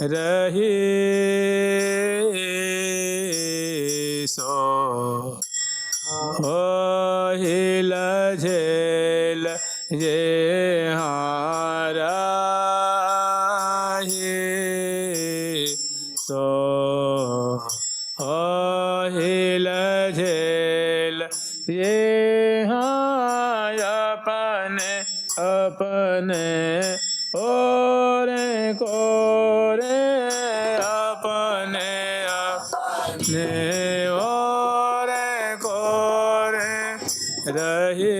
रहे सो हिल झेल जे हारा सो हिल झेल ये हाँ अपने अपने और कोरे अपने अपने और कोरे रहे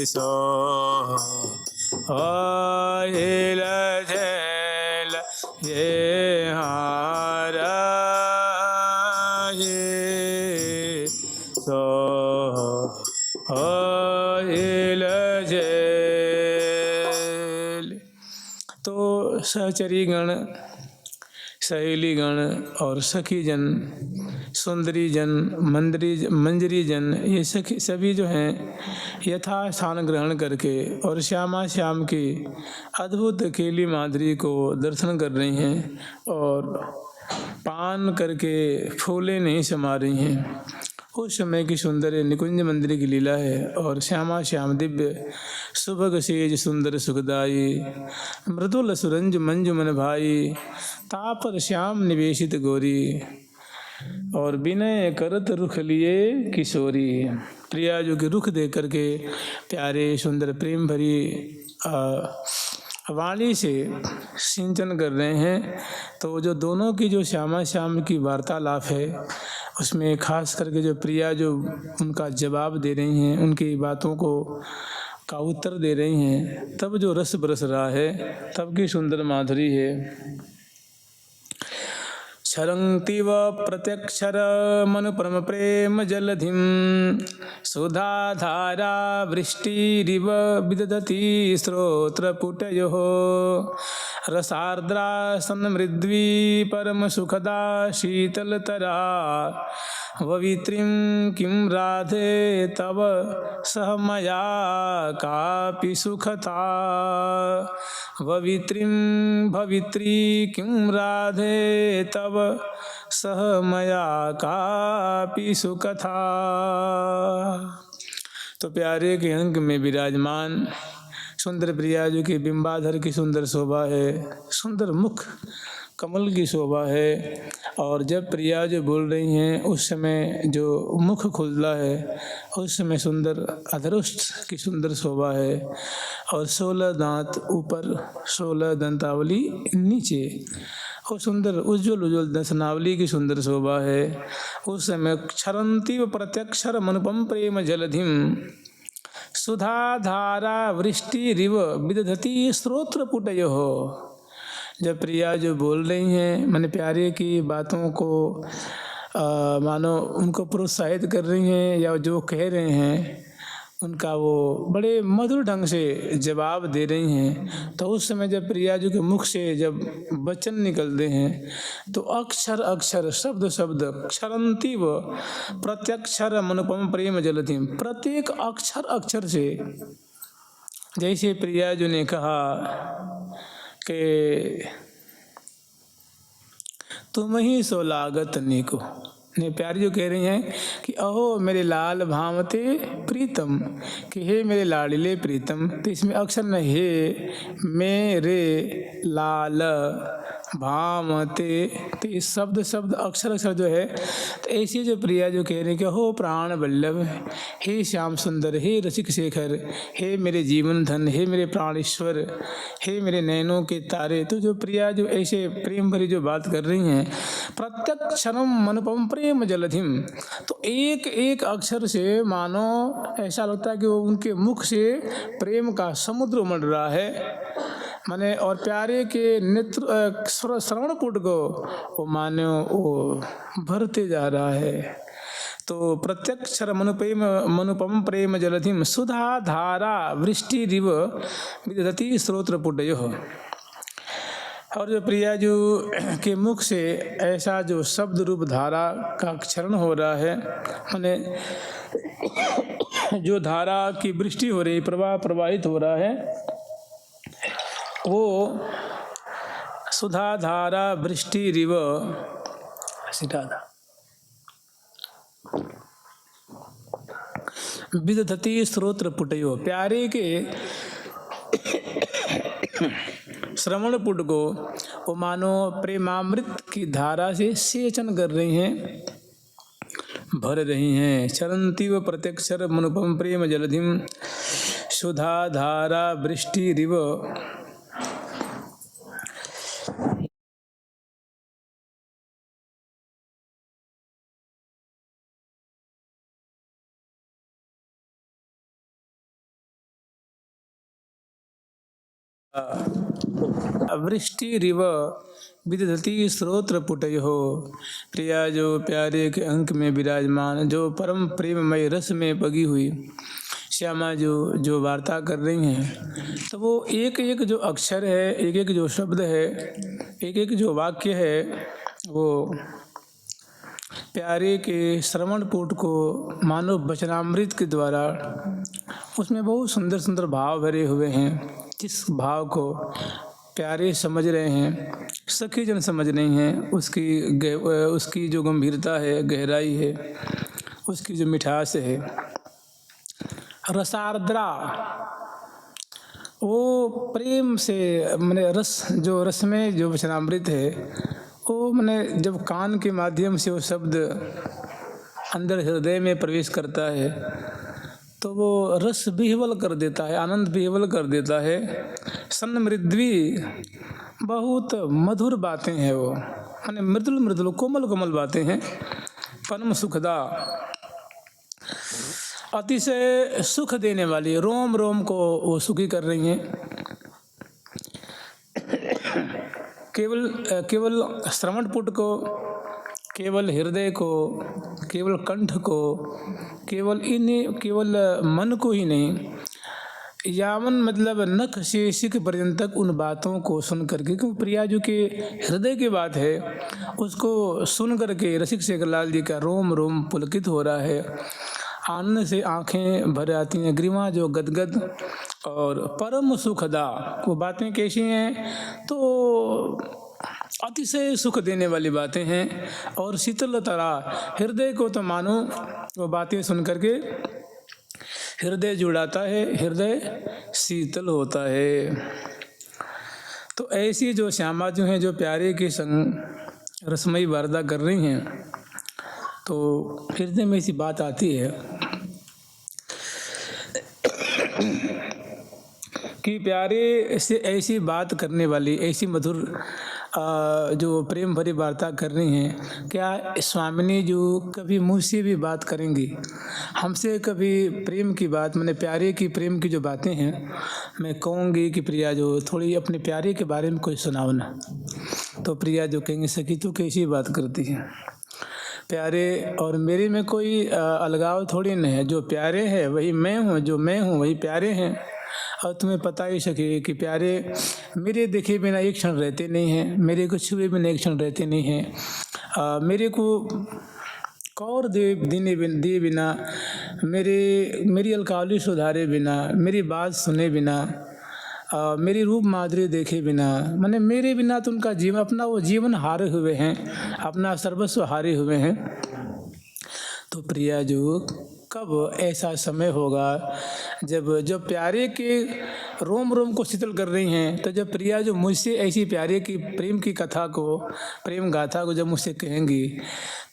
सो हिल झेल ये हारा सो हिल झेल। तो सहचरी गण, सहेली गण और सखी जन, सुंदरी जन, मंजरी जन, ये सखी सभी जो हैं यथा स्थान ग्रहण करके और श्यामा श्याम की अद्भुत अकेली माधुरी को दर्शन कर रही हैं और पान करके फूले नहीं समा रही हैं। उस समय की सुंदर निकुंज मंदिर की लीला है और श्यामा श्याम दिव्य सुभग सेज सुंदर सुखदाई मृदुल सुरंज मंजु मन भाई तापर श्याम निवेशित गोरी और विनय करत रुख लिए किशोरी। प्रिया जो कि रुख देख करके प्यारे सुंदर प्रेम भरी वाणी से सिंचन कर रहे हैं। तो जो दोनों की जो श्यामा श्याम की वार्तालाप है उसमें खास करके जो प्रिया जो उनका जवाब दे रही हैं, उनकी बातों को का उत्तर दे रही हैं, तब जो रस बरस रहा है, तब की सुंदर माधुरी है। क्षरन्ति व प्रत्यक्षर मनु परम प्रेम जलधिम सुधा धारा वृष्टिरिव विदधति स्रोत्र पुटयोः रसार्द्रा सन्मृद्वी परम सुखदा शीतलतरा ववित्रीं किं राधे तव सह मया कापि सुखता ववित्रीं भवित्री किं राधे तव सह मया कापि सुखता। तो प्यारे के अंक में विराजमान सुंदर प्रिया जो कि बिंबाधर की सुंदर शोभा है, सुंदर मुख कमल की शोभा है। और जब प्रिया जो बोल रही हैं उस समय जो मुख खुलता है उस समय सुंदर अधरुष्ट की सुंदर शोभा है और 16 दांत ऊपर 16 दंतावली नीचे और सुंदर उज्ज्वल उज्ज्वल दंसनावली की सुंदर शोभा है। उस समय क्षरन्ति व प्रत्यक्षर मनुपम प्रेम जलधिम सुधा धारा वृष्टि रिव विदधति स्रोत्र पुटयोः। जब प्रिया जो बोल रही हैं मैंने प्यारे की बातों को मानो उनको प्रोत्साहित कर रही हैं या जो कह रहे हैं उनका वो बड़े मधुर ढंग से जवाब दे रही हैं। तो उस समय जब प्रिया जी के मुख से जब वचन निकलते हैं तो अक्षर अक्षर शब्द शब्द क्षरन्ति व प्रत्यक्षर मनुपम प्रेम जलधि, प्रत्येक अक्षर अक्षर से जैसे प्रिया जी ने कहा कि तुम ही सो लागत नीको, ने प्यारी जो कह रही हैं कि अहो मेरे लाल भामते प्रीतम, कि हे मेरे लाडले प्रीतम। तो इसमें अक्षर न हे मेरे लाल भामते, तो इस शब्द शब्द अक्षर अक्षर जो है तो ऐसी जो प्रिया जो कह रही है कि हो प्राण वल्लभ, हे श्याम सुंदर, हे रसिक शेखर, हे मेरे जीवन धन, हे मेरे प्राणेश्वर, हे मेरे नैनों के तारे। तो जो प्रिया जो ऐसे प्रेम भरी जो बात कर रही हैं, प्रत्यक्षरम मनुपम प्रेम जलधिम, तो एक एक अक्षर से मानो ऐसा लगता है कि वो उनके मुख से प्रेम का समुद्र उमड़ रहा है माने, और प्यारे के नेत्र श्रवण पुट को वो मानो वो भरते जा रहा है। तो प्रत्यक्षर मनुपम प्रेम जलधिम सुधा धारा वृष्टि रिव विदधति स्रोत्र पुटयोः। और जो प्रिया जो के मुख से ऐसा जो शब्द रूप धारा का क्षरण हो रहा है, माने जो धारा की वृष्टि हो रही, प्रवाह प्रवाहित हो रहा है, वो सुधाधारा वृष्टि रिव सीधा विदधति स्रोत्र पुटयो, प्यारे के श्रवण पुट को वो मानो प्रेमामृत की धारा से सेचन कर रही हैं, भर रही हैं। चरंती व प्रत्यक्षर मनुपम प्रेम जलधिम सुधा धारा वृष्टि रिव। वृष्टि रिव विदधति स्रोत्र पुटयो, प्रिया जो प्यारे के अंक में विराजमान, जो परम प्रेममय रस में बगी हुई श्यामा जो वार्ता कर रही हैं, तो वो एक एक जो अक्षर है, एक एक जो शब्द है, एक एक जो वाक्य है, वो प्यारे के श्रवण पुट को मानव वचनामृत के द्वारा उसमें बहुत सुंदर सुंदर भाव भरे हुए हैं। जिस भाव को प्यारे समझ रहे हैं, सखी जन समझ रही हैं, उसकी जो गंभीरता है, गहराई है, उसकी जो मिठास है, रसार्द्रा, वो प्रेम से मैंने रस में जो वचनामृत है, वो मैंने जब कान के माध्यम से वो शब्द अंदर हृदय में प्रवेश करता है तो वो रस विह्वल कर देता है, आनंद विह्वल कर देता है। सन्मृद्वी, बहुत मधुर बातें हैं वो, माने मृदुल मृदुल कोमल कोमल बातें हैं। परम सुखदा, अतिशय सुख देने वाली, रोम रोम को वो सुखी कर रही हैं। केवल श्रवण पुट को, केवल हृदय को, केवल कंठ को, केवल मन को ही नहीं, यावन मतलब नख शेषिक पर्यंतक उन बातों को सुन करके, क्योंकि प्रिया जो के हृदय की बात है उसको सुन करके रसिक शेखर लाल जी का रोम रोम पुलकित हो रहा है, आनंद से आंखें भर आती हैं, ग्रीवा जो गदगद। और परम सुखदा, वो बातें कैसी हैं तो अतिशय सुख देने वाली बातें हैं। और शीतल तरा, हृदय को तो मानो वो बातें सुन करके हृदय जुड़ाता है, हृदय शीतल होता है। तो ऐसी जो श्यामा जो हैं, जो प्यारे के संग रसमयी वार्ता कर रही हैं, तो हृदय में ऐसी बात आती है कि प्यारे से ऐसी बात करने वाली, ऐसी मधुर जो प्रेम भरी वार्ता कर रही हैं, क्या स्वामिनी जो कभी मुझसे भी बात करेंगी, हमसे कभी प्रेम की बात, मैंने प्यारे की प्रेम की जो बातें हैं, मैं कहूँगी कि प्रिया जो थोड़ी अपने प्यारे के बारे में कोई सुनाओ ना। तो प्रिया जो कहेंगे सखी तू कैसी बात करती है, प्यारे और मेरे में कोई अलगाव थोड़ी नहीं है, जो प्यारे हैं वही मैं हूँ, जो मैं हूँ वही प्यारे हैं। और तुम्हें पता ही सके कि प्यारे मेरे देखे बिना एक क्षण रहते नहीं हैं, मेरे को छुए बिना एक क्षण रहते नहीं हैं, मेरे को कौर दिए बिना, मेरी अलकावली सुधारे बिना, मेरी बात सुने बिना, मेरी रूप माधुरी देखे बिना, माने मेरे बिना तो उनका जीवन, अपना वो जीवन हारे हुए हैं, अपना सर्वस्व हारे हुए हैं। तो प्रिया जो कब ऐसा समय होगा जब प्यारे के रोम रोम को शीतल कर रही हैं, तो जब प्रिया जो मुझसे ऐसी प्यारे की प्रेम की कथा को, प्रेम गाथा को जब मुझसे कहेंगी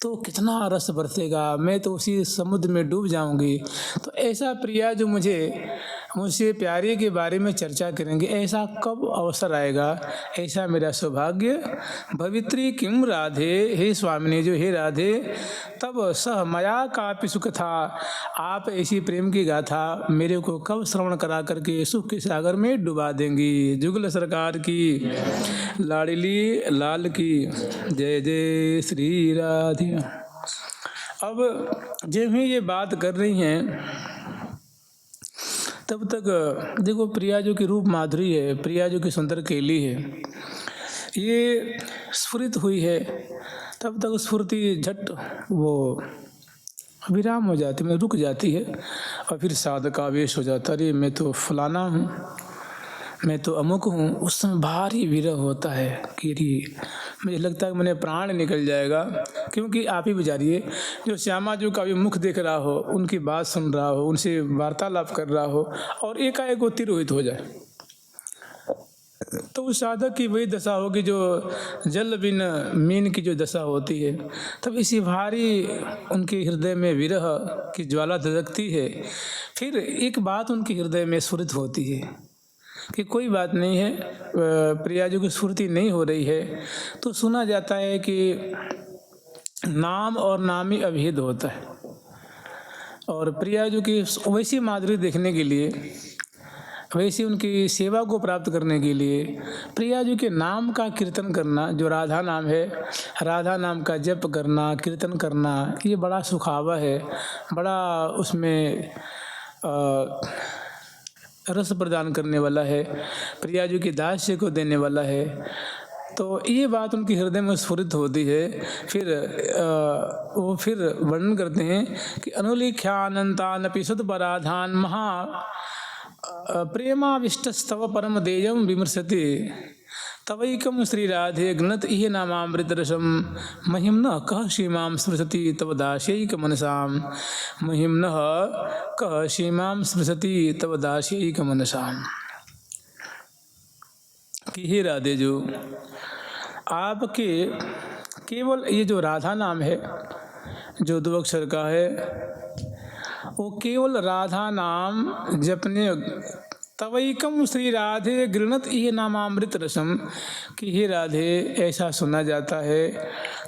तो कितना रस बरसेगा, मैं तो उसी समुद्र में डूब जाऊंगी। तो ऐसा प्रिया जो मुझसे प्यारे के बारे में चर्चा करेंगे, ऐसा कब अवसर आएगा, ऐसा मेरा सौभाग्य। भवित्री किम राधे, हे स्वामिनी जो हे राधे, तब सह मया कापि सुख था, आप ऐसी प्रेम की गाथा मेरे को कब श्रवण करा करके सुख के सागर में डुबा देंगी। जुगल सरकार की, लाडली लाल की जय जय श्री राधे। अब जब ही ये बात कर रही हैं तब तक देखो प्रिया जो की रूप माधुरी है, प्रिया जो की सुंदर केली है, ये स्फुरित हुई है, तब तक स्फूर्ति झट वो विराम हो जाती है, रुक जाती है और फिर साधक आवेश हो जाता है, अरे मैं तो फलाना हूँ, मैं तो अमुक हूँ, उस समय भारी विरह होता है कि मुझे लगता है कि मैंने प्राण निकल जाएगा। क्योंकि आप ही विचारिए, जो श्यामा जी का भी मुख देख रहा हो, उनकी बात सुन रहा हो, उनसे वार्तालाप कर रहा हो और एकाएक वो तिरोहित हो जाए, तो उस साधक की वही दशा होगी जो जल बिन मीन की जो दशा होती है। तब इसी भारी उनके हृदय में विरह की ज्वाला धधकती है। फिर एक बात उनके हृदय में स्फुरित होती है कि कोई बात नहीं है, प्रिया जी की स्फूर्ति नहीं हो रही है। तो सुना जाता है कि नाम और नाम ही अभेद होता है, और प्रिया जी की वैसी माधुरी देखने के लिए, वैसी उनकी सेवा को प्राप्त करने के लिए प्रिया जी के नाम का कीर्तन करना, जो राधा नाम है, राधा नाम का जप करना, कीर्तन करना, ये बड़ा सुखावा है, बड़ा उसमें रस प्रदान करने वाला है, प्रिया जी के दास्य को देने वाला है। तो ये बात उनके हृदय में स्फुरित होती है। फिर वो फिर वर्णन करते हैं कि अनुलिख्यानंतानपि सुतपराधान महा प्रेमाविष्टस्तव परम देयम विमर्शति तवैकम श्री राधे गणत इह नामामृत रसम महिम न कह सीमां स्पृशति तव दास्यैक मनसाम महिम न कह सीमां स्पृशति तव दास्यैक मनसाम। कि हे राधे, जो आपके केवल ये जो राधा नाम है, जो दो अक्षर का है, वो केवल राधा नाम जपने तवैकम श्री राधे गृणत ये नामामृत रसम। कि हे राधे, ऐसा सुना जाता है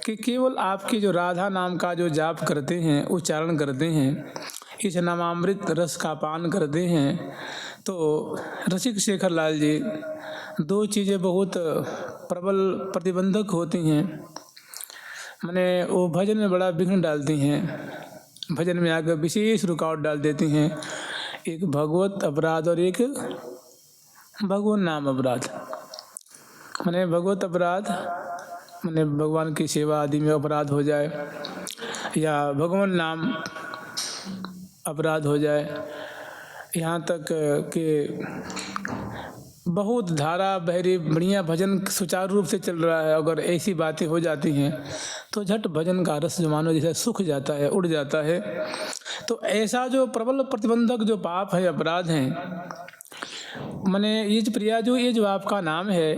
कि केवल आपकी जो राधा नाम का जो जाप करते हैं, उच्चारण करते हैं, इस नामामृत रस का पान करते हैं, तो रसिक शेखर लाल जी, दो चीज़ें बहुत प्रबल प्रतिबंधक होती हैं, मैंने वो भजन में बड़ा विघ्न डालती हैं, भजन में आकर विशेष रुकावट डाल देती हैं। एक भगवत अपराध और एक भगवान नाम अपराध। मैंने भगवत अपराध मैंने भगवान की सेवा आदि में अपराध हो जाए, या भगवान नाम अपराध हो जाए, यहाँ तक कि बहुत धारा बहरी बढ़िया भजन सुचारू रूप से चल रहा है, अगर ऐसी बातें हो जाती हैं तो झट भजन का रस जो मानो जैसे सूख जाता है, उड़ जाता है। तो ऐसा जो प्रबल प्रतिबंधक जो पाप है, अपराध हैं, मैंने ये जो प्रिया जो ये जो आपका नाम है,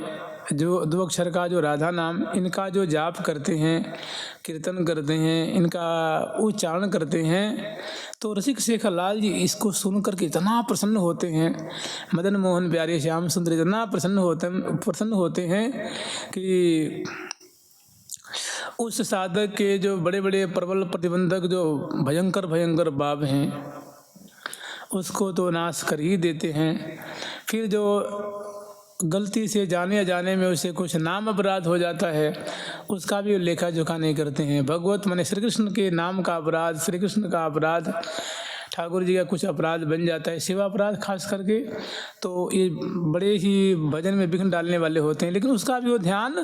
जो दो अक्षर का जो राधा नाम, इनका जो जाप करते हैं, कीर्तन करते हैं, इनका उच्चारण करते हैं, तो रसिक शेखर लाल जी इसको सुनकर के इतना प्रसन्न होते हैं, मदन मोहन प्यारे श्याम सुंदर इतना प्रसन्न होते हैं कि उस साधक के जो बड़े बड़े प्रबल प्रतिबंधक जो भयंकर भयंकर पाप हैं, उसको तो नाश कर ही देते हैं। फिर जो गलती से जाने अजाने में उसे कुछ नाम अपराध हो जाता है, उसका भी लेखा जोखा नहीं करते हैं। भगवत माने श्री कृष्ण के नाम का अपराध, श्री कृष्ण का अपराध, ठाकुर जी का कुछ अपराध बन जाता है, सेवा अपराध खास करके, तो ये बड़े ही भजन में विघ्न डालने वाले होते हैं, लेकिन उसका भी वो ध्यान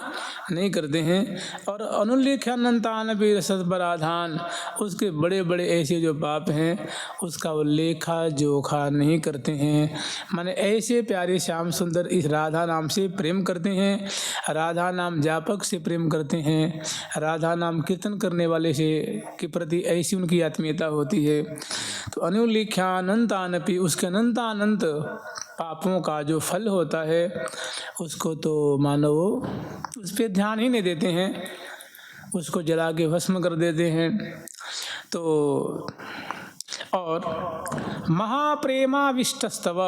नहीं करते हैं। और अनुल्लेख्यानंतान भी रसपराधान, उसके बड़े बड़े ऐसे जो पाप हैं उसका वो लेखा जोखा नहीं करते हैं। माने ऐसे प्यारे श्याम सुंदर इस राधा नाम से प्रेम करते हैं, राधा नाम जापक से प्रेम करते हैं, राधा नाम कीर्तन करने वाले से के प्रति ऐसी उनकी आत्मीयता होती है। तो अनुल्लेख्यानंतानपि, उसके अनंतानंत पापों का जो फल होता है उसको तो मानो उस पर ध्यान ही नहीं देते हैं, उसको जला के भस्म कर देते हैं। तो और महाप्रेमाविष्टस्तव,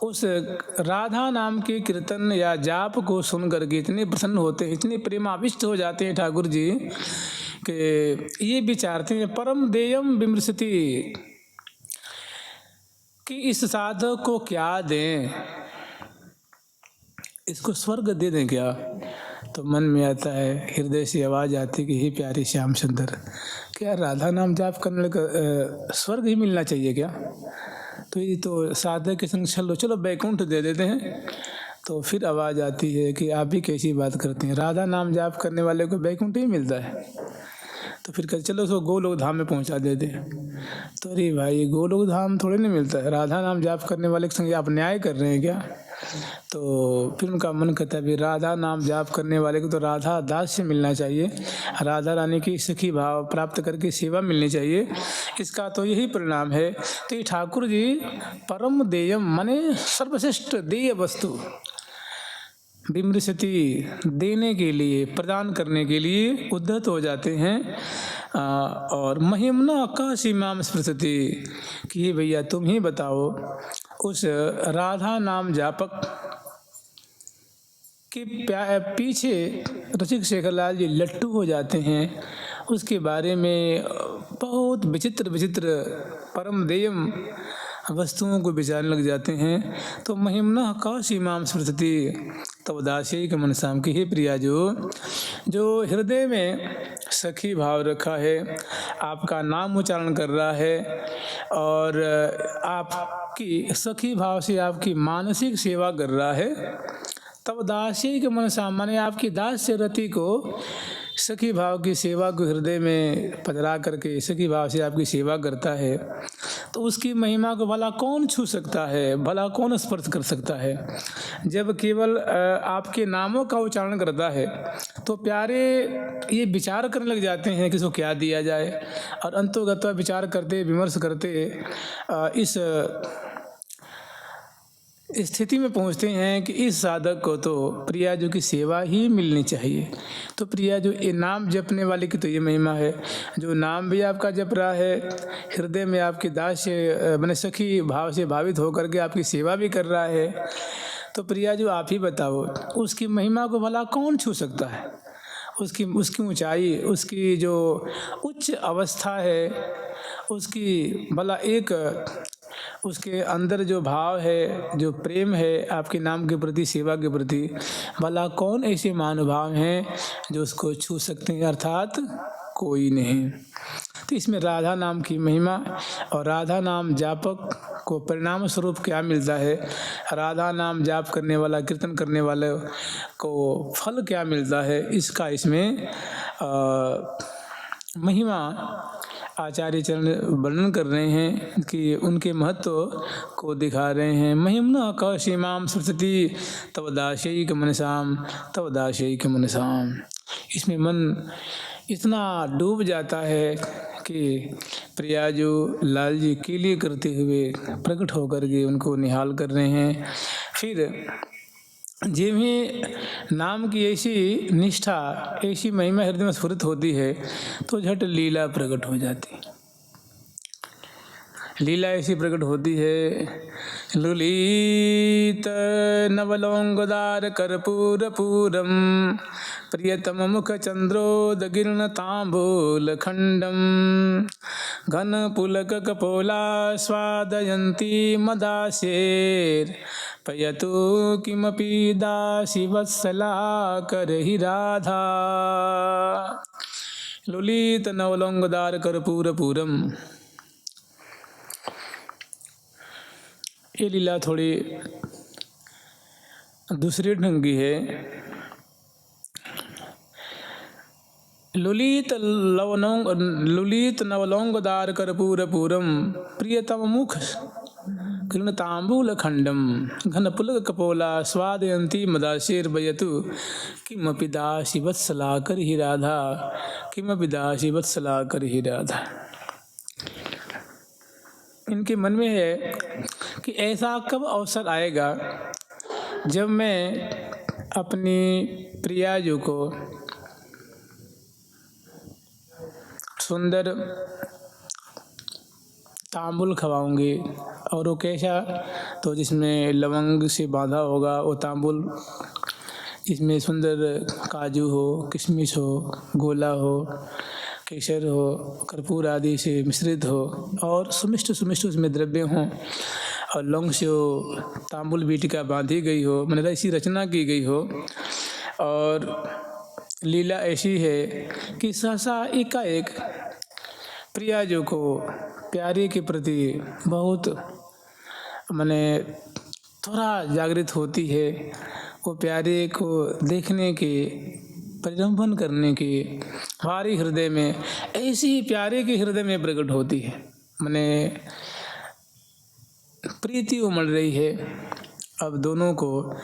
उस राधा नाम के कीर्तन या जाप को सुन करके इतने प्रसन्न होते हैं, इतने प्रेमाविष्ट हो जाते हैं ठाकुर जी कि ये विचारते हैं परम देयम विमृशति, कि इस साधक को क्या दें, इसको स्वर्ग दे दें क्या। तो मन में आता है, हृदय से आवाज़ आती कि हे प्यारे श्याम सुंदर, क्या राधा नाम जाप करने का स्वर्ग ही मिलना चाहिए क्या। तो ये तो साधक के संग चलो बैकुंठ दे देते हैं। तो फिर आवाज़ आती है कि आप भी कैसी बात करते हैं, राधा नाम जाप करने वाले को बैकुंठ ही मिलता है। तो फिर कहते चलो उसको गोलोक धाम में पहुंचा देते हैं। तो अरे भाई, गोलोक धाम थोड़े नहीं मिलता है, राधा नाम जाप करने वाले के संग आप न्याय कर रहे हैं क्या। तो फिर उनका मन करता है भी राधा नाम जाप करने वाले को तो राधा दास से मिलना चाहिए, राधा रानी की सखी भाव प्राप्त करके सेवा मिलनी चाहिए, इसका तो यही परिणाम है। तो ये ठाकुर जी परम देयम माने सर्वश्रेष्ठ देय वस्तु विमृशति देने के लिए, प्रदान करने के लिए उद्धत हो जाते हैं। और महिमना का सीमाम स्मृति कि हे भैया तुम ही बताओ, उस राधा नाम जापक के पीछे रसिक शेखरलाल जी लट्टू हो जाते हैं, उसके बारे में बहुत विचित्र विचित्र परम देयम वस्तुओं को विचारने लग जाते हैं। तो महिमना का सीमाम स्मृति तब दासी के मनसाम की, हे प्रिया जो हृदय में सखी भाव रखा है, आपका नाम उच्चारण कर रहा है और आपकी सखी भाव से आपकी मानसिक सेवा कर रहा है, तब दासी के मनसाम माने आपकी दास्य रति को सखी भाव की सेवा को हृदय में पधरा करके सखी भाव से आपकी सेवा करता है, तो उसकी महिमा को भला कौन छू सकता है, भला कौन स्पर्श कर सकता है। जब केवल आपके नामों का उच्चारण करता है तो प्यारे ये विचार करने लग जाते हैं कि इसको क्या दिया जाए, और अंतोगत विचार करते विमर्श करते इस स्थिति में पहुंचते हैं कि इस साधक को तो प्रियाजू की सेवा ही मिलनी चाहिए। तो प्रियाजू ये नाम जपने वाले की तो ये महिमा है, जो नाम भी आपका जप रहा है, हृदय में आपकी दास्य मैंने सखी भाव से भावित होकर के आपकी सेवा भी कर रहा है, तो प्रियाजू आप ही बताओ उसकी महिमा को भला कौन छू सकता है, उसकी ऊंचाई, उसकी जो उच्च अवस्था है, उसकी भला एक उसके अंदर जो भाव है, जो प्रेम है आपके नाम के प्रति, सेवा के प्रति, भला कौन ऐसे महानुभाव हैं जो उसको छू सकते हैं, अर्थात कोई नहीं। तो इसमें राधा नाम की महिमा और राधा नाम जापक को परिणाम स्वरूप क्या मिलता है, राधा नाम जाप करने वाला, कीर्तन करने वाले को फल क्या मिलता है, इसका इसमें महिमा आचार्य चरण वर्णन कर रहे हैं कि उनके महत्व को दिखा रहे हैं। महिमना का सीमाम स्मृति तव दाशयिक मनसाम, तव दाशयिक मनसाम। इसमें मन इतना डूब जाता है कि प्रियाजू लाल जी के लिए करते हुए प्रकट होकर के उनको निहाल कर रहे हैं। फिर जिन भी नाम की ऐसी निष्ठा, ऐसी महिमा हृदय में स्फुरित होती है तो झट लीला प्रकट हो जाती है। लीला ऐसी प्रकट होती है, लुलित नवलोंगदार कर्पूर पूरम प्रियतम मुख चंद्रोदगिर्ण तांबूल खंडम घन पुलक कपोला स्वादयंती मदासेर पयतु किमपि दासी वत्सला करहि राधा। लुलित नवलोंगदार कर्पूर पूरम, ये लीला थोड़ी दूसरी ढंग की है। लुलित नवलोंगदार कर्पूर पूरम प्रियतम मुख कृण तांबूल खंडम घन पुलक कपोला स्वादयंती मदाशीर बयतु किमपि दासी वत्सला करहि राधा, किमपि दासी वत्सला करहि राधा। इनके मन में है कि ऐसा कब अवसर आएगा जब मैं अपनी प्रियाजू को सुंदर तांबुल खवाऊंगी, और वो कैसा, तो जिसमें लवंग से बांधा होगा वो तांबुल, इसमें सुंदर काजू हो, किशमिश हो, गोला हो, केसर हो, कर्पूर आदि से मिश्रित हो, और सुमिष्ट सुमिष्ट उसमें द्रव्य हों, और लौंग से वो तांबुल बीटिका बांधी गई हो, मतलब ऐसी रचना की गई हो। और लीला ऐसी है कि सहसा एकाएक प्रियाजू को प्यारे के प्रति बहुत माने थोड़ा जागृत होती है, वो प्यारे को देखने के, परिरंभन करने के हमारे हृदय में, ऐसी प्यारे के हृदय में प्रकट होती है, माने प्रीति उमड़ रही है। अब दोनों को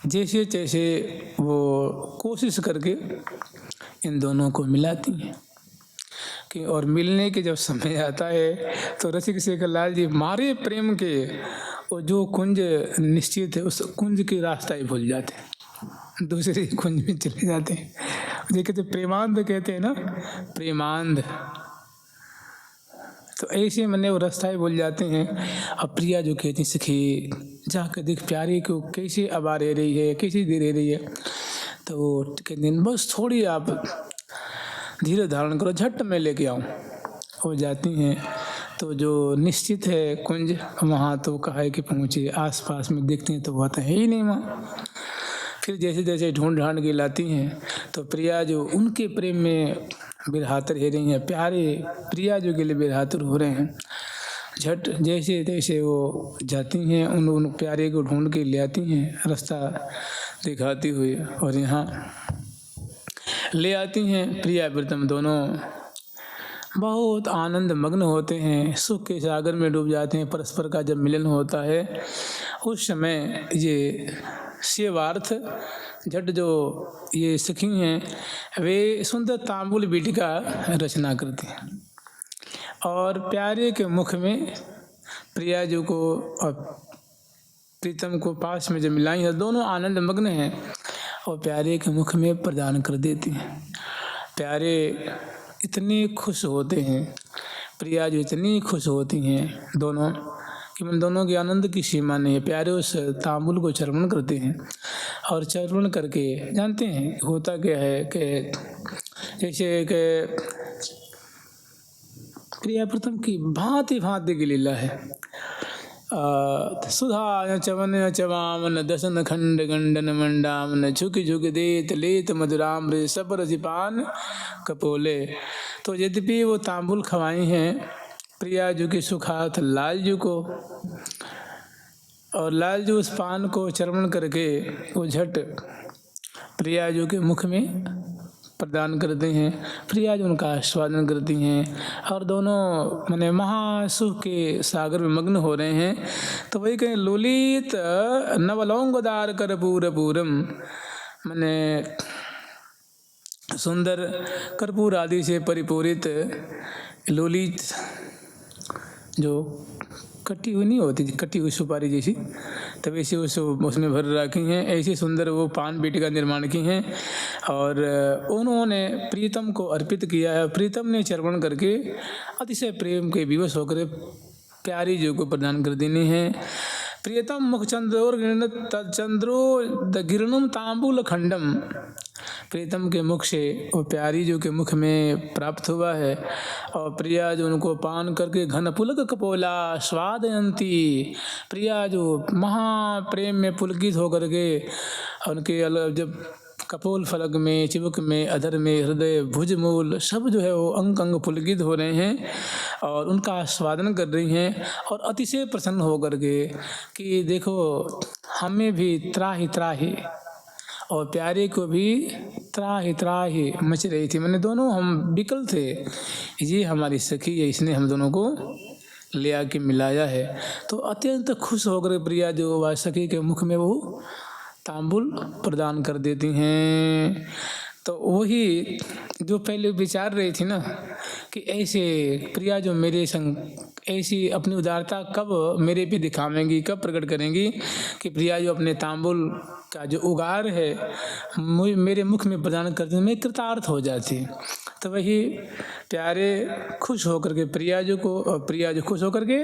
जैसे तैसे वो कोशिश करके इन दोनों को मिलाती हैं कि और मिलने के जब समय आता है तो रसिक शेखर लाल जी मारे प्रेम के वो जो कुंज निश्चित है उस कुंज के रास्ता ही भूल जाते हैं, दूसरे कुंज में चले जाते हैं। ये कहते प्रेमांध कहते हैं ना, प्रेमांध। तो ऐसे मैंने वो रास्ता ही भूल जाते हैं। अब प्रिया जो कहती सखी जाकर देख प्यारे को कैसे आवा रह रही है, कैसे दे रह रही है। तो वो कहते हैं बस थोड़ी आप धीरे धारण करो, झट में लेके आऊँ। हो जाती हैं तो जो निश्चित है कुंज वहाँ तो कहा है कि पहुँचे, आसपास में देखती हैं तो वहाँ तो है ही नहीं वहाँ। फिर जैसे जैसे ढूंढ ढांड के लाती हैं तो प्रिया जो उनके प्रेम में बिरहातर रह रही हैं, प्यारे प्रिया जो के लिए बिरहातर हो रहे हैं, झट जैसे तैसे वो जाती हैं उन प्यारे को ढूंढ के ले आती हैं रास्ता दिखाती हुई और यहाँ ले आती हैं। प्रिया प्रीतम दोनों बहुत आनंद मग्न होते हैं, सुख के सागर में डूब जाते हैं। परस्पर का जब मिलन होता है उस समय ये सेवार्थ झट जो ये सखी हैं वे सुंदर तांबुल बीटी का रचना करती हैं और प्यारे के मुख में प्रिया जी को और प्रीतम को पास में जब मिलाई है दोनों आनंद मग्न हैं और प्यारे के मुख में प्रदान कर देती हैं। प्यारे इतने खुश होते हैं, प्रिया जो इतनी खुश होती हैं दोनों कि मन दोनों के आनंद की सीमा नहीं है। प्यारे उस तांबुल को चर्वण करते हैं और चर्वण करके जानते हैं होता क्या है कि जैसे कि प्रिया प्रथम की भांति भांति की लीला है। सुधा चवन चवामन दसन खंड गंडन मंडामन झुक झुक देत लेत मधुराम्र सबर सिपान कपोले। तो यद्यपि वो तांबुल खवाई हैं प्रिया जी के सुखात लाल जी को और लाल जी उस पान को चर्वण करके वो झट प्रिया जी के मुख में प्रदान करते हैं। प्रिया जी उनका आस्वादन करती हैं और दोनों माने महासुख के सागर में मग्न हो रहे हैं। तो वही कहें लोलित नवलौंगदार कर्पूर पूरम, माने सुंदर कर्पूर आदि से परिपूरित लोलित जो कटी हुई नहीं होती, कटी हुई सुपारी जैसी, तब ऐसे उसमें भर रखी हैं। ऐसी सुंदर वो पान बीटी का निर्माण की हैं और उन्होंने प्रीतम को अर्पित किया है। प्रीतम ने चर्वण करके अतिशय प्रेम के विवश होकर प्यारी जी को प्रदान कर देनी है। प्रियतम मुख चंद्रो गिरणम तांबुल खंडम, प्रीतम के मुख से वो प्यारी जो के मुख में प्राप्त हुआ है और प्रिया जो उनको पान करके घन पुलक कपोला स्वादयंती, प्रिया जो महाप्रेम में पुलकित होकर के उनके अलग जब कपोल फलक में, चिबुक में, अधर में, हृदय, भुज मूल सब जो है वो अंग अंग पुलकित हो रहे हैं और उनका आस्वादन कर रही हैं और अतिशय प्रसन्न होकर के कि देखो हमें भी त्राहि त्राहि और प्यारे को भी त्राहि त्राहि मच रही थी। मैंने दोनों हम बिकल थे, ये हमारी सखी है, इसने हम दोनों को ले आके मिलाया है। तो अत्यंत खुश होकर प्रिया जो वह सखी के मुख में वो तांबुल प्रदान कर देती हैं। तो वही जो पहले विचार रही थी ना कि ऐसे प्रिया जो मेरे संग ऐसी अपनी उदारता कब मेरे पे दिखावेंगी, कब प्रकट करेंगी कि प्रिया जो अपने तांबुल का जो उगार है मेरे मुख में प्रदान करते मैं कृतार्थ हो जाती। तो वही प्यारे खुश होकर के प्रिया जो को और प्रिया जो खुश होकर के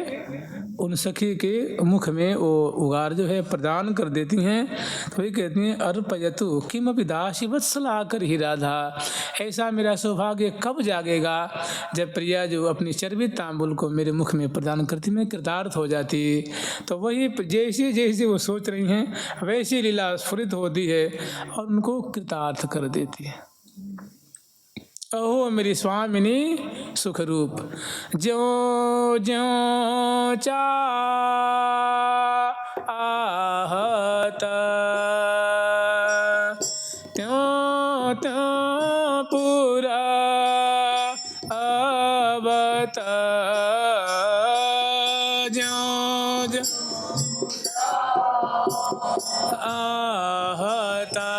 उन सखी के मुख में वो उगार जो है प्रदान कर देती हैं। तो वही कहती हैं अर्पयतु किमपि दासी वत्सला कर ही राधा, ऐसा मेरा सौभाग्य कब जागेगा जब प्रिया जो अपनी चर्वित तांबुल को मेरे मुख में प्रदान करती मैं कृतार्थ हो जाती। तो वही जैसे जैसे वो सोच रही हैं वैसी लीला स्फुरित होती है और उनको कृतार्थ कर देती है। अहो मेरी स्वामिनी सुख रूप, ज्यों ज्यों चाहत त्यों त्यों पूरा अवत, ज्यों ज्यों आहता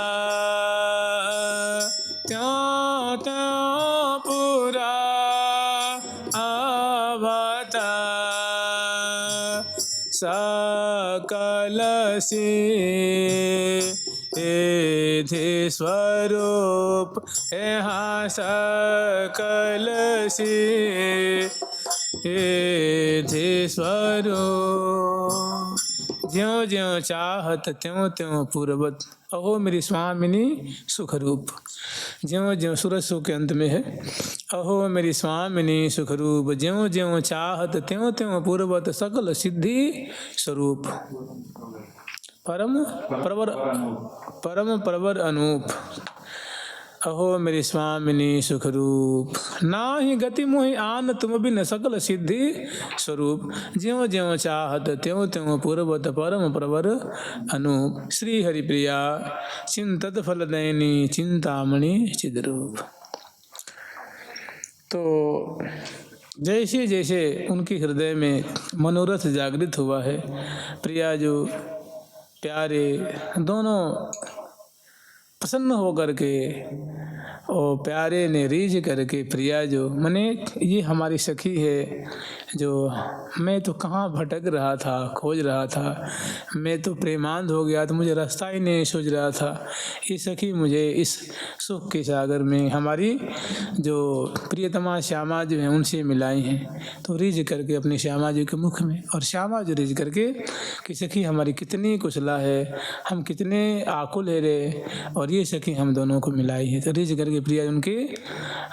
त्यों त्यों पूरा आवता सकल सिद्धि स्वरूप यहाँ सकल सिद्धि स्वरूप ज्यों ज्यों चाहत त्यों त्यों पूर्वत अहो मेरी स्वामिनी सुखरूप। ज्यों ज्यों सूरज सु के अंत में है अहो मेरी स्वामिनी सुखरूप ज्यों ज्यों चाहत त्यों त्यों पूर्वत सकल सिद्धि स्वरूप परम प्रवर अनूप अहो मेरी स्वामिनी सुखरूप ना ही गति मोहि आन तुम बिन सकल सिद्धि स्वरूप ज्यों ज्यों चाहत त्यों त्यों पूर्वत परम प्रवर अनूप श्री हरिप्रिया चिंतत फलदैनी चिंतामणि चिद्रूप। तो जैसे जैसे उनके हृदय में मनोरथ जागृत हुआ है प्रिया जो प्यारे दोनों प्रसन्न होकर के और प्यारे ने रीझ करके प्रिया जो मने ये हमारी सखी है जो मैं तो कहाँ भटक रहा था खोज रहा था मैं तो प्रेमांध हो गया तो मुझे रास्ता ही नहीं सूझ रहा था ये सखी मुझे इस सुख के सागर में हमारी जो प्रियतमा श्यामा जो है उनसे मिलाई हैं। तो रीझ करके अपनी श्यामा जी के मुख में और श्यामा जो रीझ करके कि सखी हमारी कितनी कुशला है हम कितने आकुल है रे और ये सखी हम दोनों को मिलाई है। तो रीझ करके प्रिया उनके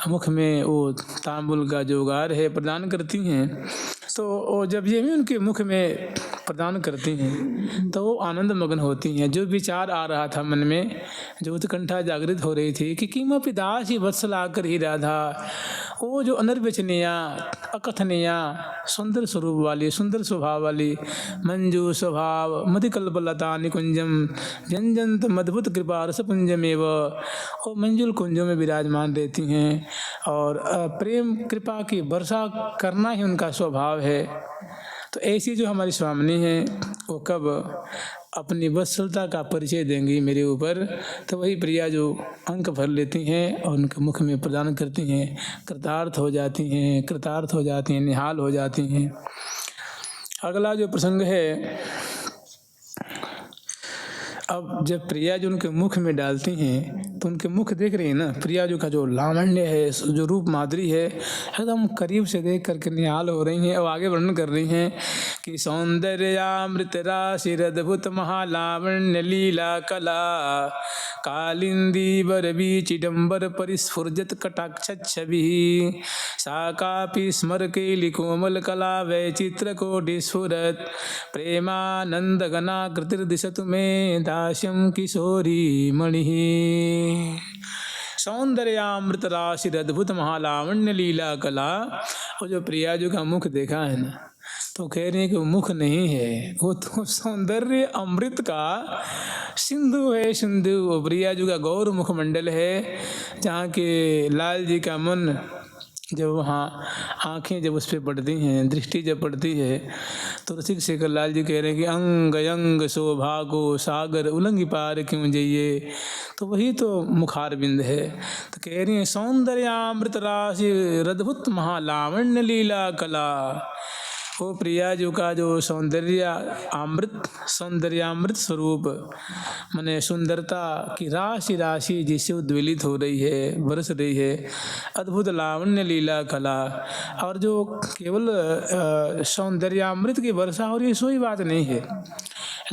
मुख में वो तांबुल का जो गार है प्रदान करती हैं। तो जब ये भी उनके मुख में प्रदान करती हैं तो वो आनंद मग्न होती हैं। जो विचार आ रहा था मन में जो उत्कंठा जागृत हो रही थी कि किमपि दासी वत्सला कर ही राधा वो जो अनर्वचनीय अकथनीय सुंदर स्वरूप वाली सुंदर स्वभाव वाली मंजू स्वभाव मधिकल्पलता निकुंजम व्यंजंत मधुत कृपा रसपुंजमेव वो मंजुल कुंजों में विराजमान रहती हैं और प्रेम कृपा की वर्षा करना ही उनका स्वभाव है। तो ऐसी जो हमारी स्वामिनी है वो कब अपनी वत्सलता का परिचय देंगी मेरे ऊपर तो वही प्रिया जो अंक भर लेती हैं और उनके मुख में प्रदान करती हैं कृतार्थ हो जाती हैं निहाल हो जाती हैं। अगला जो प्रसंग है अब जब प्रिया जो उनके मुख में डालती हैं तो उनके मुख देख रही है ना प्रिया जो का जो लावण्य है जो रूप माधुरी है एकदम करीब से देख करके निहाल हो रही हैं और आगे वर्णन कर रही हैं कि सौंदर्यामृत राशि अद्भुत महालावण्य लीला कला कालिंदी बरबी चिडम्बर परिस्फुर्जत कटाक्ष छवि सा कापि स्मर केलि कोमल कला वैचित्र कोटि स्फुरत प्रेमानंद गना कृतिर्दिशतु मे दास्यं किशोरी मणि सौंदर्यामृत राशि अद्भुत महालावण्य लीला कला। और जो प्रिया जी का मुख देखा है ना तो कह रही है कि वो मुख नहीं है वो तो सौंदर्य अमृत का सिंधु है सिंधु। वो प्रिया जी का गौर मुखमंडल है जहाँ के लाल जी का मन जब वहाँ आँखें जब उस पर पड़ती हैं दृष्टि जब पड़ती है तो रसिक शेखर लाल जी कह रहे हैं कि अंग अंग शोभा को सागर उलंघ पार क्यों जाइए। तो वही तो मुखार बिंद है। तो कह रही हैं सौंदर्यामृत राशि अद्भुत महालावण्य लीला कला। वो प्रिया जी का जो सौंदर्यामृत स्वरूप माने सुंदरता की राशि राशि जिससे उद्वेलित हो रही है बरस रही है अद्भुत लावण्य लीला कला। और जो केवल सौंदर्यामृत की वर्षा हो रही है सोई बात नहीं है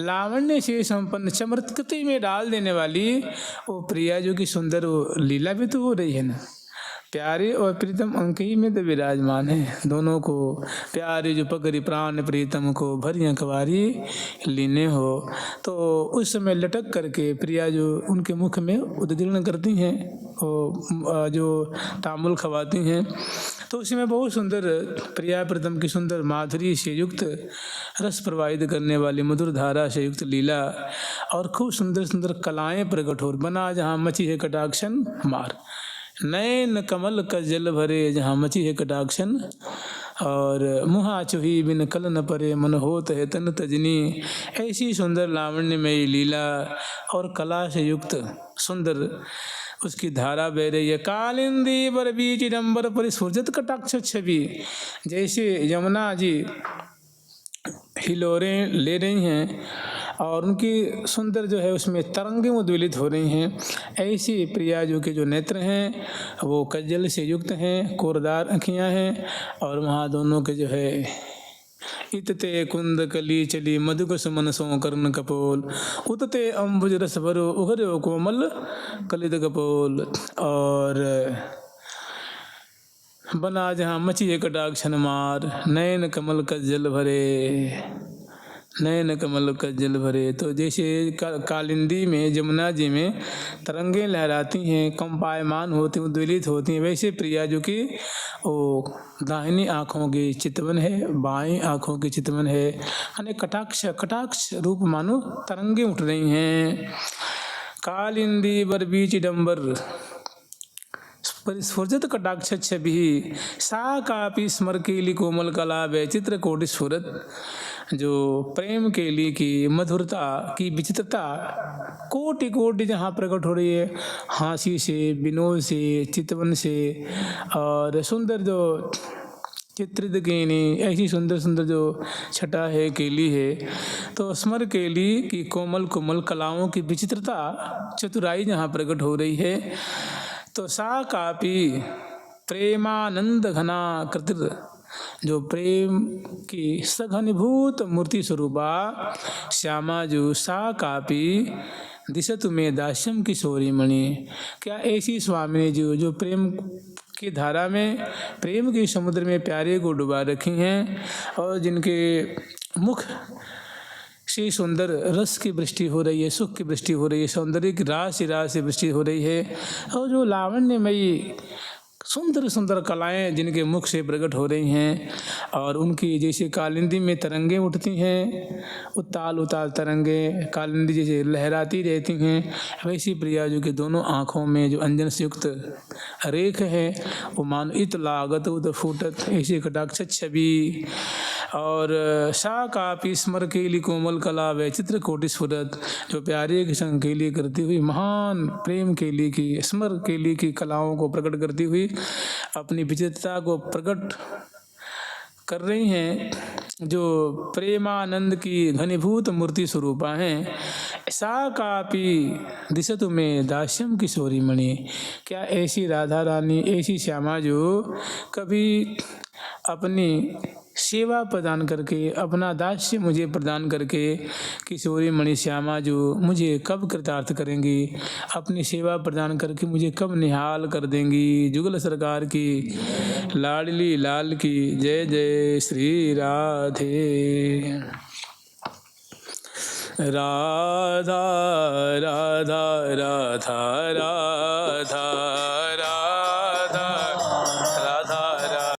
लावण्य से संपन्न चमत्कृति में डाल देने वाली वो प्रिया जी की सुंदर लीला भी तो हो रही है ना। प्यारे और प्रीतम अंक ही में तो विराजमान है दोनों को प्यारे जो पकड़ी प्राण प्रीतम को भरी अखबारी लीने हो। तो उस समय लटक करके प्रिया जो उनके मुख में उद्गीर्ण करती हैं और जो तांबुल खवाती हैं तो उसमें बहुत सुंदर प्रिया प्रीतम की सुंदर माधुरी से युक्त रस प्रवाहित करने वाली मधुर धारा से युक्त लीला और खूब सुंदर सुंदर कलाएं प्रकट हो बना जहाँ मची है कटाक्षन मार नयन कमल का जल भरे जहाँ मची है कटाक्षन और मुहा चुही बिन कल न परे मन होत है तन तजनी। ऐसी सुंदर लावण्यमयी लीला और कला से युक्त सुंदर उसकी धारा बह रही है। कालिंदी बर बीच डंबर परिस्फुरजत कटाक्ष छवि, जैसे यमुना जी हिलोरें ले रही हैं और उनकी सुंदर जो है उसमें तरंगें उद्वेलित हो रही हैं, ऐसी प्रिया जो के जो नेत्र हैं वो कज्जल से युक्त हैं, कोरदार आँखियाँ हैं और वहाँ दोनों के जो है इतते कुंद कली चली मधुकस मनसों कर्ण कपोल, उतते अम्बुज रस भरो उहरे कोमल कलित कपोल। और बना जहाँ मची कटाक्षण मार, नयन कमल कज्जल भरे, नयन कमल कज्जल भरे। तो जैसे कालिंदी में यमुना जी में तरंगें लहराती हैं, कंपायमान होती हैं, उद्वेलित होती हैं, वैसे प्रिया जो कि वो दाहिनी आँखों की चितवन है, बाएं आँखों की चितवन है, यानी कटाक्ष कटाक्ष रूप मानो तरंगें उठ रही हैं। कालिंदी बर बीच डंबर परिस्फुरजत कटाक्ष छवि, सा कापि स्मर केली कोमल कला वैचित्र कोटि स्फुरत। जो प्रेम केली की मधुरता की विचित्रता कोटि कोटि जहाँ प्रकट हो रही है, हंसी से, विनोद से, चितवन से, और सुंदर जो चित्रित केली, ऐसी सुंदर सुंदर जो छटा है, केली है। तो स्मर केली की कोमल कोमल कलाओं की विचित्रता चतुराई जहाँ प्रकट हो रही है, तो सा कापी प्रेमानंद घना कृतिर, जो प्रेम की सघनीभूत मूर्ति स्वरूपा श्यामा जो सा कापी दिशत में दास्यम किशोरी मणि। क्या ऐसी स्वामिनी जी जो प्रेम की धारा में, प्रेम के समुद्र में प्यारे को डुबा रखी हैं और जिनके मुख से सुंदर रस की वृष्टि हो रही है, सुख की वृष्टि हो रही है, सौंदर्य की रास से वृष्टि हो रही है, और जो लावण्यमयी सुंदर सुंदर कलाएं जिनके मुख से प्रकट हो रही हैं, और उनकी जैसे कालिंदी में तरंगें उठती हैं, उताल उताल तरंगें कालिंदी जैसे लहराती रहती हैं, वैसी प्रिया जो कि दोनों आँखों में जो अंजन से युक्त रेख है वो मान इत लागत उद फूटत, ऐसी कटाक्ष छवि। और सा कापी स्मर केली कोमल कला वैचित्र कोटि स्फुरत, जो प्यारे के संग केली करती हुई महान प्रेम केली की, स्मर केली की कलाओं को प्रकट करती हुई अपनी विचित्रता को प्रकट कर रही हैं, जो प्रेमानंद की घनीभूत मूर्ति स्वरूपा हैं। सा कापी दिशत में दास्यम किशोरी मणि। क्या ऐसी राधा रानी, ऐसी श्यामा जो कभी अपनी सेवा प्रदान करके, अपना दास्य मुझे प्रदान करके, किशोरी मणि श्यामा जो मुझे कब कृतार्थ करेंगी, अपनी सेवा प्रदान करके मुझे कब निहाल कर देंगी। जुगल सरकार की लाडली लाल की जय जय श्री राधे। राधा राधा राधा राधा